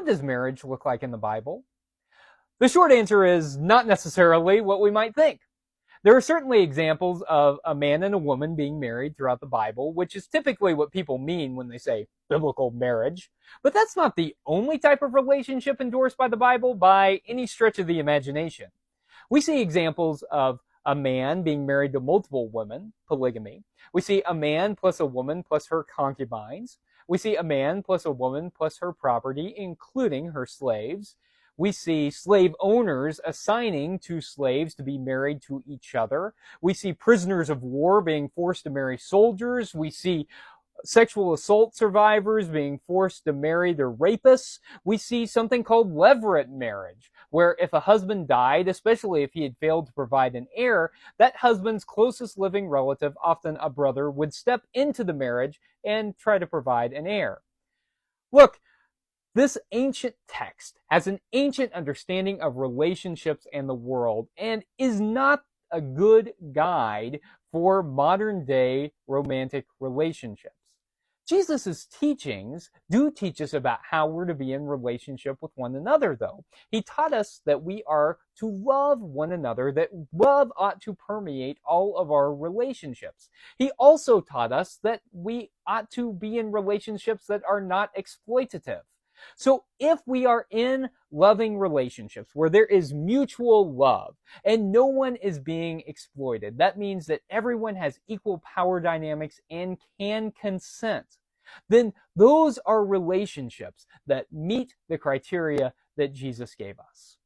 does marriage look like in the Bible? The short answer is not necessarily what we might think. There are certainly examples of a man and a woman being married throughout the Bible, which is typically what people mean when they say biblical marriage. But that's not the only type of relationship endorsed by the Bible by any stretch of the imagination. We see examples of a man being married to multiple women, polygamy. We see a man plus a woman plus her concubines. We see a man plus a woman plus her property, including her slaves. We see slave owners assigning two slaves to be married to each other. We see prisoners of war being forced to marry soldiers. We see sexual assault survivors being forced to marry their rapists. We see something called levirate marriage, where if a husband died, especially if he had failed to provide an heir, that husband's closest living relative, often a brother, would step into the marriage and try to provide an heir. Look, this ancient text has an ancient understanding of relationships and the world and is not a good guide for modern day romantic relationships. Jesus' teachings do teach us about how we're to be in relationship with one another, though. He taught us that we are to love one another, that love ought to permeate all of our relationships. He also taught us that we ought to be in relationships that are not exploitative. So if we are in loving relationships where there is mutual love and no one is being exploited, that means that everyone has equal power dynamics and can consent, then those are relationships that meet the criteria that Jesus gave us.